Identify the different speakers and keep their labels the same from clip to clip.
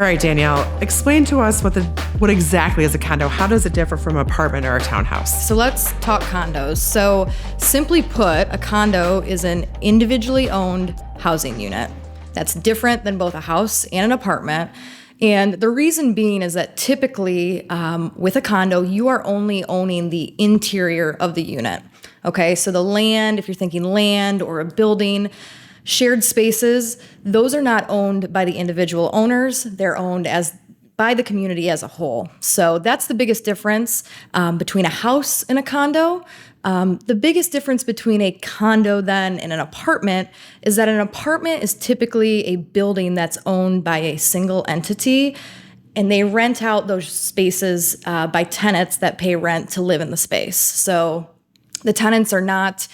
Speaker 1: All right, Danielle, explain to us what exactly is a condo. How does it differ from an apartment or a townhouse?
Speaker 2: So let's talk condos. So simply put, a condo is an individually owned housing unit. That's different than both a house and an apartment. And the reason being is that typically with a condo, you are only owning the interior of the unit. Okay, so the land, if you're thinking land or a building, shared spaces, those are not owned by the individual owners. They're owned by the community as a whole. So that's the biggest difference between a house and a condo. The biggest difference between a condo then and an apartment is that an apartment is typically a building that's owned by a single entity, and they rent out those spaces by tenants that pay rent to live in the space. So the tenants are not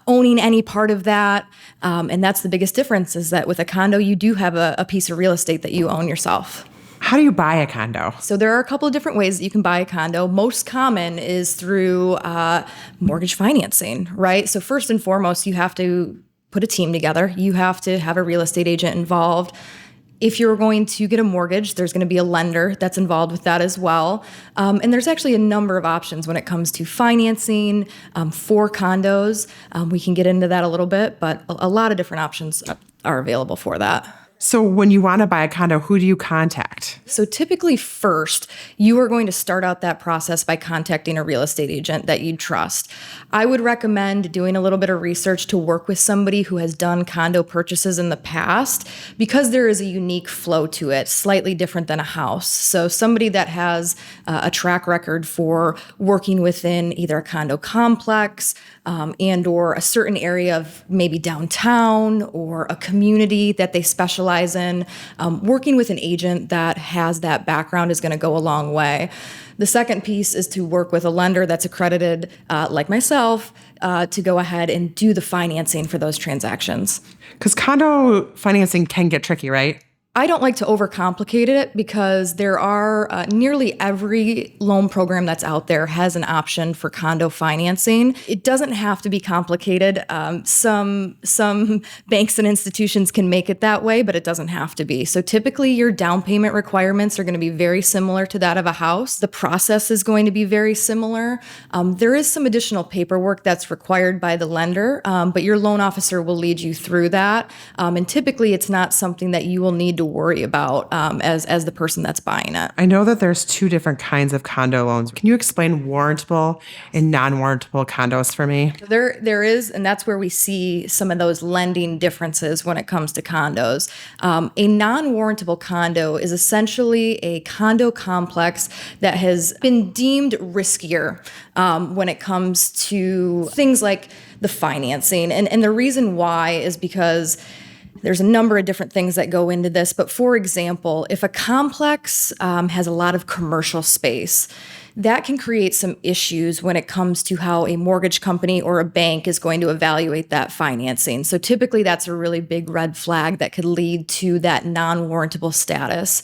Speaker 2: owning any part of that. And that's the biggest difference, is that with a condo, you do have a piece of real estate that you own yourself.
Speaker 1: How do you buy a condo?
Speaker 2: So there are a couple of different ways that you can buy a condo. Most common is through mortgage financing, right? So first and foremost, you have to put a team together. You have to have a real estate agent involved. If you're going to get a mortgage, there's going to be a lender that's involved with that as well. And there's actually a number of options when it comes to financing for condos. We can get into that a little bit, but a lot of different options are available for that.
Speaker 1: So when you want to buy a condo, who do you contact?
Speaker 2: So typically first, you are going to start out that process by contacting a real estate agent that you trust. I would recommend doing a little bit of research to work with somebody who has done condo purchases in the past, because there is a unique flow to it, slightly different than a house. So somebody that has a track record for working within either a condo complex and or a certain area of maybe downtown or a community that they specialize in, working with an agent that has that background is going to go a long way. The second piece is to work with a lender that's accredited, like myself, to go ahead and do the financing for those transactions.
Speaker 1: Because condo financing can get tricky, right?
Speaker 2: I don't like to overcomplicate it, because there are nearly every loan program that's out there has an option for condo financing. It doesn't have to be complicated. Some banks and institutions can make it that way, but it doesn't have to be. So typically your down payment requirements are going to be very similar to that of a house. The process is going to be very similar. There is some additional paperwork that's required by the lender, but your loan officer will lead you through that. And typically it's not something that you will need to worry about as the person that's buying it.
Speaker 1: I know that there's two different kinds of condo loans. Can you explain warrantable and non-warrantable condos for me?
Speaker 2: There is, and that's where we see some of those lending differences when it comes to condos. A non-warrantable condo is essentially a condo complex that has been deemed riskier when it comes to things like the financing. And the reason why is because there's a number of different things that go into this. But for example, if a complex has a lot of commercial space, that can create some issues when it comes to how a mortgage company or a bank is going to evaluate that financing. So typically that's a really big red flag that could lead to that non-warrantable status.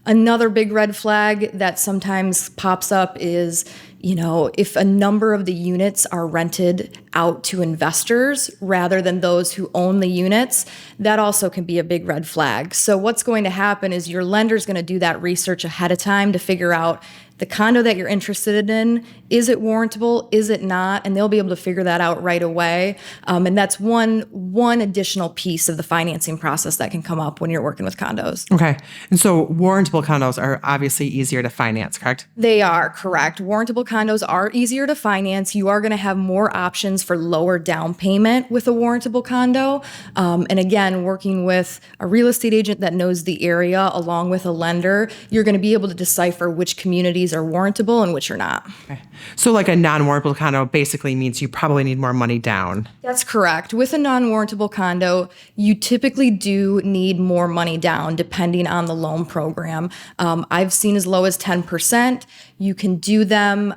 Speaker 2: Another big red flag that sometimes pops up is, if a number of the units are rented out to investors rather than those who own the units, that also can be a big red flag. So what's going to happen is your lender's going to do that research ahead of time to figure out the condo that you're interested in, is it warrantable, is it not? And they'll be able to figure that out right away. And that's one additional piece of the financing process that can come up when you're working with condos.
Speaker 1: Okay. And so warrantable condos are obviously easier to finance, correct?
Speaker 2: They are, correct. Warrantable condos are easier to finance. You are going to have more options for lower down payment with a warrantable condo. And again, working with a real estate agent that knows the area along with a lender, you're going to be able to decipher which communities are warrantable and which are not.
Speaker 1: Okay. So like a non-warrantable condo basically means you probably need more money down.
Speaker 2: That's correct. With a non-warrantable condo, you typically do need more money down depending on the loan program. I've seen as low as 10%. You can do them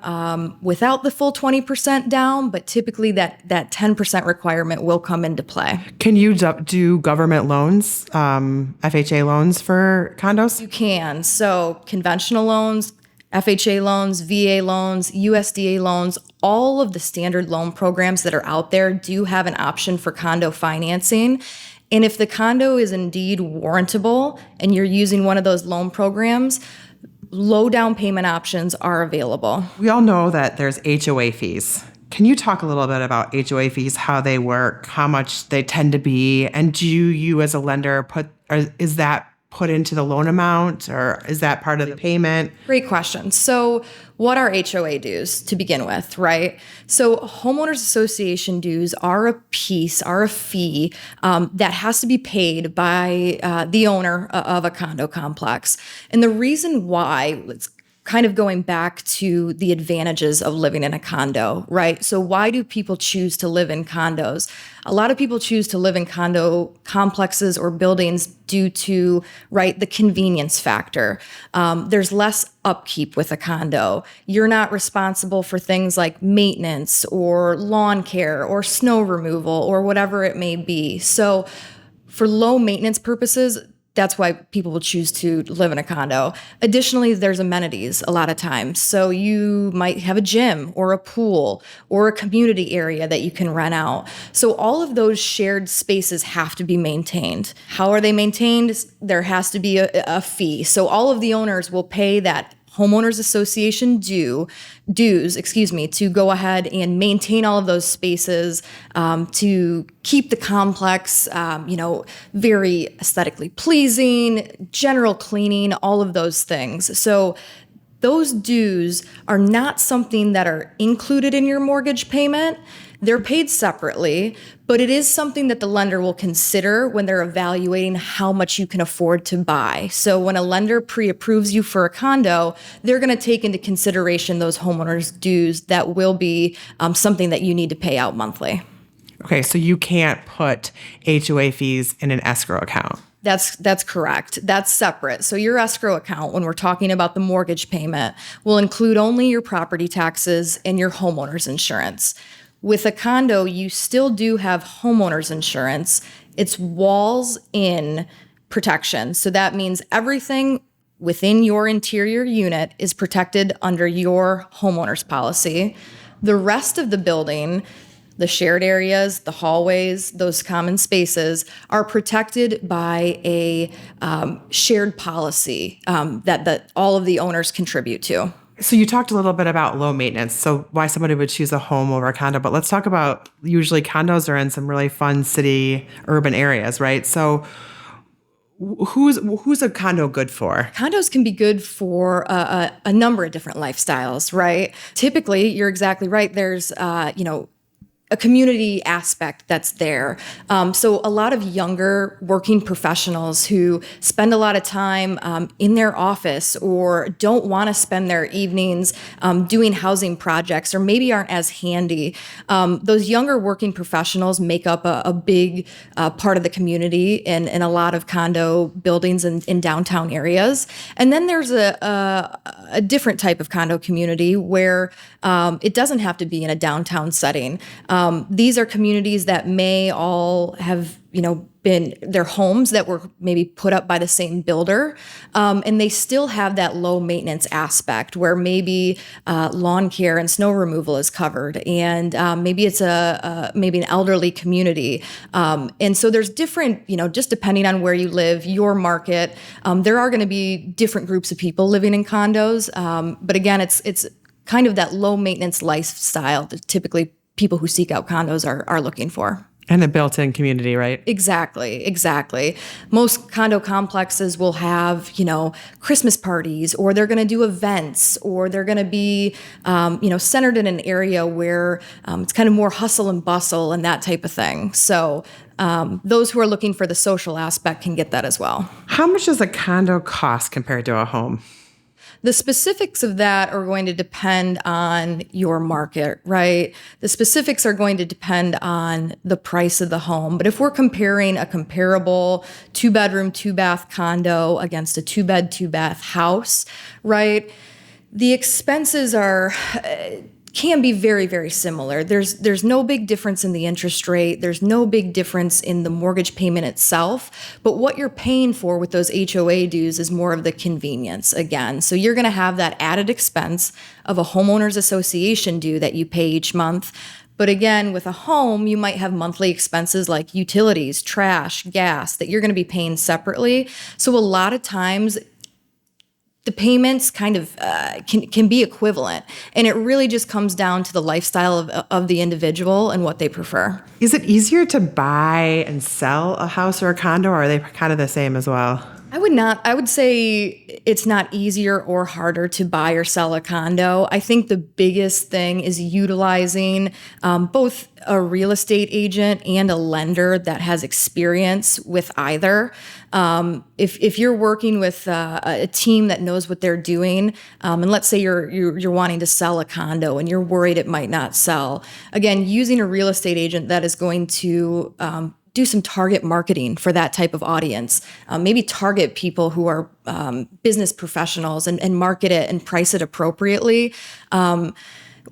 Speaker 2: without the full 20% down, but typically that 10% requirement will come into play.
Speaker 1: Can you do government loans, FHA loans for condos?
Speaker 2: You can. So conventional loans, FHA loans, VA loans, USDA loans, all of the standard loan programs that are out there do have an option for condo financing. And if the condo is indeed warrantable and you're using one of those loan programs, low down payment options are available.
Speaker 1: We all know that there's HOA fees. Can you talk a little bit about HOA fees, how they work, how much they tend to be, and do you as a lender is that put into the loan amount, or is that part of the payment?
Speaker 2: Great question. So what are HOA dues to begin with, right? So homeowners association dues are a fee that has to be paid by the owner of a condo complex. And the reason why, it's kind of going back to the advantages of living in a condo, right? So why do people choose to live in condos? A lot of people choose to live in condo complexes or buildings due to, right, the convenience factor. There's less upkeep with a condo. You're not responsible for things like maintenance or lawn care or snow removal or whatever it may be. So for low maintenance purposes, that's why people will choose to live in a condo. Additionally, there's amenities a lot of times. So you might have a gym or a pool or a community area that you can rent out. So all of those shared spaces have to be maintained. How are they maintained? There has to be a fee. So all of the owners will pay that homeowners association dues, to go ahead and maintain all of those spaces, to keep the complex, very aesthetically pleasing, general cleaning, all of those things. So those dues are not something that are included in your mortgage payment. They're paid separately, but it is something that the lender will consider when they're evaluating how much you can afford to buy. So when a lender pre-approves you for a condo, they're going to take into consideration those homeowners' dues that will be something that you need to pay out monthly.
Speaker 1: Okay, so you can't put HOA fees in an escrow account.
Speaker 2: That's correct. That's separate. So your escrow account, when we're talking about the mortgage payment, will include only your property taxes and your homeowner's insurance. With a condo, you still do have homeowner's insurance. It's walls in protection. So that means everything within your interior unit is protected under your homeowner's policy. The rest of the building, the shared areas, the hallways, those common spaces are protected by a shared policy that all of the owners contribute to.
Speaker 1: So you talked a little bit about low maintenance, so why somebody would choose a home over a condo, but let's talk about, usually condos are in some really fun city, urban areas, right? So who's a condo good for?
Speaker 2: Condos can be good for a number of different lifestyles, right? Typically, you're exactly right. There's, a community aspect that's there. So a lot of younger working professionals who spend a lot of time in their office or don't want to spend their evenings doing housing projects or maybe aren't as handy. Those younger working professionals make up a big part of the community in a lot of condo buildings in downtown areas. And then there's a different type of condo community where it doesn't have to be in a downtown setting. These are communities that may all have, been their homes that were maybe put up by the same builder, and they still have that low maintenance aspect where maybe lawn care and snow removal is covered, and maybe it's maybe an elderly community, and so there's different, just depending on where you live, your market, there are going to be different groups of people living in condos, but again, it's kind of that low maintenance lifestyle that typically people who seek out condos are looking for.
Speaker 1: And a built-in community, right?
Speaker 2: Exactly. Most condo complexes will have, Christmas parties, or they're going to do events, or they're going to be, centered in an area where it's kind of more hustle and bustle and that type of thing. So those who are looking for the social aspect can get that as well.
Speaker 1: How much does a condo cost compared to a home?
Speaker 2: The specifics of that are going to depend on your market, right? The specifics are going to depend on the price of the home. But if we're comparing a comparable 2-bedroom, 2-bath condo against a 2-bed, 2-bath house, right? The expenses can be very, very similar. There's no big difference in the interest rate. There's no big difference in the mortgage payment itself. But what you're paying for with those HOA dues is more of the convenience again. So you're going to have that added expense of a homeowners association due that you pay each month. But again, with a home, you might have monthly expenses like utilities, trash, gas that you're going to be paying separately. So a lot of times the payments kind of can be equivalent. And it really just comes down to the lifestyle of the individual and what they prefer.
Speaker 1: Is it easier to buy and sell a house or a condo, or are they kind of the same as well?
Speaker 2: I would say it's not easier or harder to buy or sell a condo. I think the biggest thing is utilizing both a real estate agent and a lender that has experience with either. If you're working with a team that knows what they're doing, and let's say you're wanting to sell a condo and you're worried it might not sell, again, using a real estate agent that is going to do some target marketing for that type of audience. Maybe target people who are business professionals and market it and price it appropriately.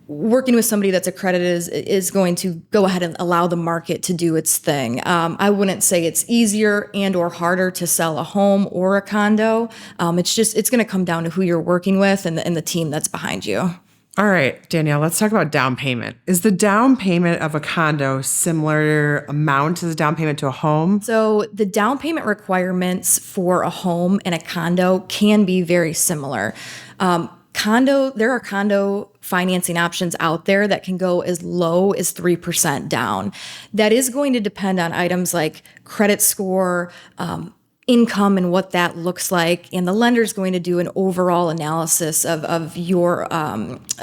Speaker 2: Working with somebody that's accredited is going to go ahead and allow the market to do its thing. I wouldn't say it's easier and or harder to sell a home or a condo. It's going to come down to who you're working with and the team that's behind you.
Speaker 1: All right, Danielle, let's talk about down payment. Is the down payment of a condo similar amount to the down payment to a home?
Speaker 2: So the down payment requirements for a home and a condo can be very similar. There are condo financing options out there that can go as low as 3% down. That is going to depend on items like credit score, income and what that looks like. And the lender is going to do an overall analysis of your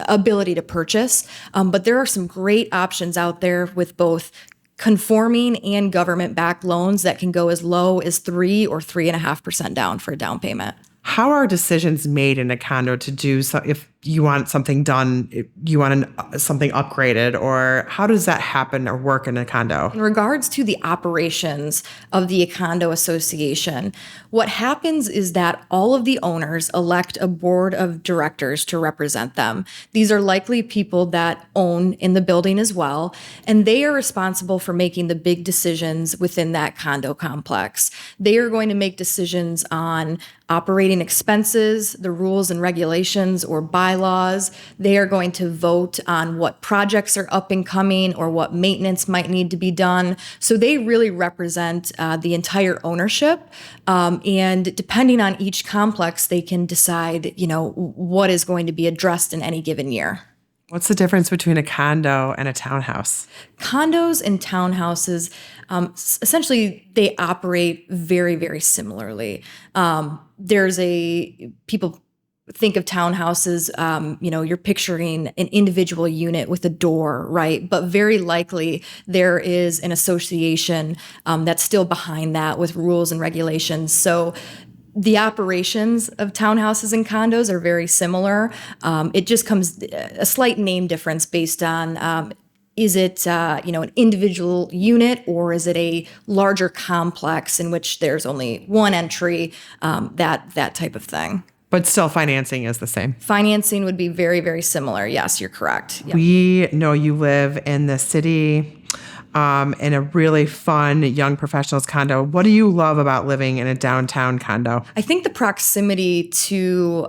Speaker 2: ability to purchase. But there are some great options out there with both conforming and government-backed loans that can go as low as 3 or 3.5% down for a down payment.
Speaker 1: How are decisions made in a condo to do so if you want something done, if you want something upgraded, or how does that happen or work in a condo?
Speaker 2: In regards to the operations of the condo association, what happens is that all of the owners elect a board of directors to represent them. These are likely people that own in the building as well, and they are responsible for making the big decisions within that condo complex. They are going to make decisions on operating expenses, the rules and regulations or bylaws. They are going to vote on what projects are up and coming or what maintenance might need to be done. So they really represent the entire ownership. And depending on each complex, they can decide, what is going to be addressed in any given year.
Speaker 1: What's the difference between a condo and a townhouse?
Speaker 2: Condos and townhouses, essentially, they operate very, very similarly. People think of townhouses, you're picturing an individual unit with a door, right? But very likely there is an association that's still behind that with rules and regulations. So the operations of townhouses and condos are very similar. It just comes a slight name difference based on is it an individual unit or is it a larger complex in which there's only one entry, that type of thing.
Speaker 1: But still, financing is the same.
Speaker 2: Financing would be very, very similar. Yes, you're correct. Yep.
Speaker 1: We know you live in the city in a really fun young professionals condo. What do you love about living in a downtown condo?
Speaker 2: I think the proximity to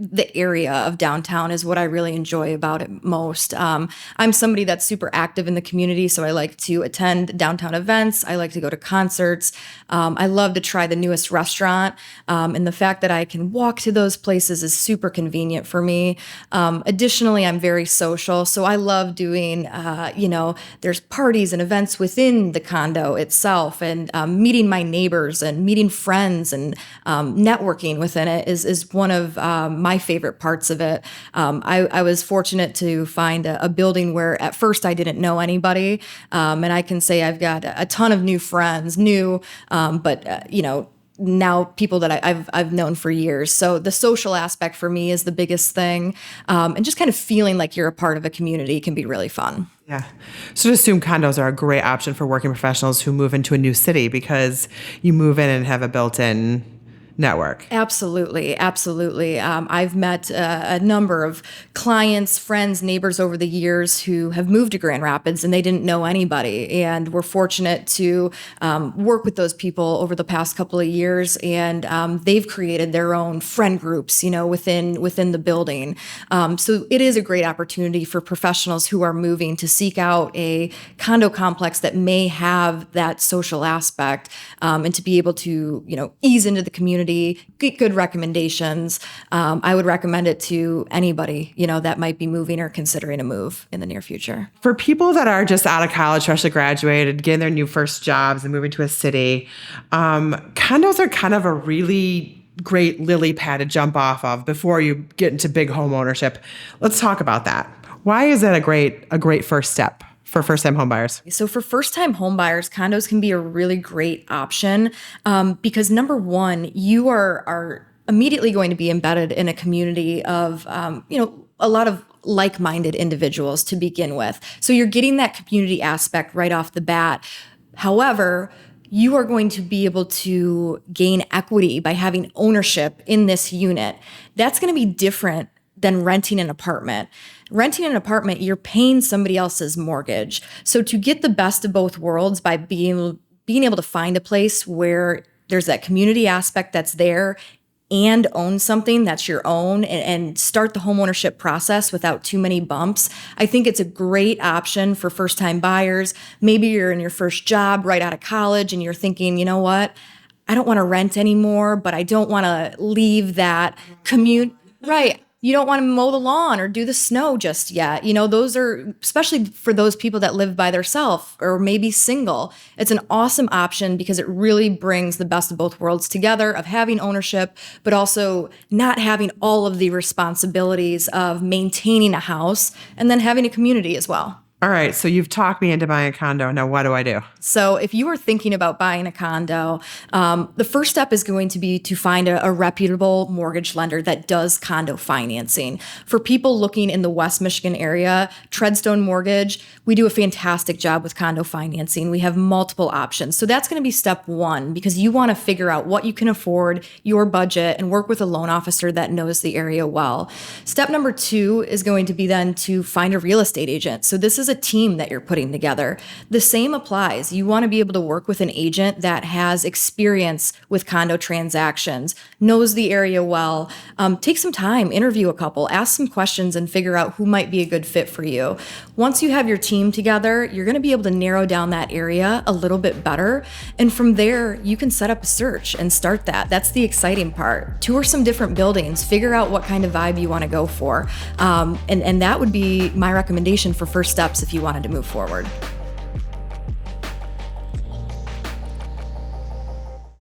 Speaker 2: the area of downtown is what I really enjoy about it most. I'm somebody that's super active in the community, so I like to attend downtown events. I like to go to concerts. I love to try the newest restaurant, and the fact that I can walk to those places is super convenient for me. Additionally, I'm very social, so I love doing, there's parties and events within the condo itself, and meeting my neighbors and meeting friends and networking within it is one of my favorite parts of it. I was fortunate to find a building where at first I didn't know anybody, and I can say I've got a ton of new friends, now people that I've known for years. So the social aspect for me is the biggest thing, and just kind of feeling like you're a part of a community can be really fun.
Speaker 1: Yeah. So to assume condos are a great option for working professionals who move into a new city because you move in and have a built-in network.
Speaker 2: Absolutely. Absolutely. I've met a number of clients, friends, neighbors over the years who have moved to Grand Rapids and they didn't know anybody. And we're fortunate to work with those people over the past couple of years. And they've created their own friend groups, within the building. So it is a great opportunity for professionals who are moving to seek out a condo complex that may have that social aspect, and to be able to, ease into the community, get good recommendations. I would recommend it to anybody, that might be moving or considering a move in the near future.
Speaker 1: For people that are just out of college, freshly graduated, getting their new first jobs and moving to a city, condos are kind of a really great lily pad to jump off of before you get into big home ownership. Let's talk about that. Why is that a great first step for first-time homebuyers?
Speaker 2: So for first-time homebuyers, condos can be a really great option because number one, you are immediately going to be embedded in a community of, a lot of like-minded individuals to begin with. So you're getting that community aspect right off the bat. However, you are going to be able to gain equity by having ownership in this unit. That's going to be different than renting an apartment. Renting an apartment, you're paying somebody else's mortgage. So to get the best of both worlds by being able to find a place where there's that community aspect that's there and own something that's your own and start the homeownership process without too many bumps, I think it's a great option for first-time buyers. Maybe you're in your first job right out of college and you're thinking, you know what, I don't want to rent anymore, but I don't want to leave that commute. Right. You don't want to mow the lawn or do the snow just yet. Those are, especially for those people that live by themselves or maybe single, it's an awesome option because it really brings the best of both worlds together of having ownership, but also not having all of the responsibilities of maintaining a house and then having a community as well.
Speaker 1: All right, so you've talked me into buying a condo. Now, what do I do?
Speaker 2: So if you are thinking about buying a condo, the first step is going to be to find a reputable mortgage lender that does condo financing. For people looking in the West Michigan area, Treadstone Mortgage, we do a fantastic job with condo financing. We have multiple options. So that's going to be step one because you want to figure out what you can afford, your budget, and work with a loan officer that knows the area well. Step number two is going to be then to find a real estate agent. So this is a team that you're putting together. The same applies. You want to be able to work with an agent that has experience with condo transactions, knows the area well. Take some time, interview a couple, ask some questions, and figure out who might be a good fit for you. Once you have your team together, you're going to be able to narrow down that area a little bit better. And from there, you can set up a search and start that. That's the exciting part. Tour some different buildings, figure out what kind of vibe you want to go for. And that would be my recommendation for first steps if you wanted to move forward.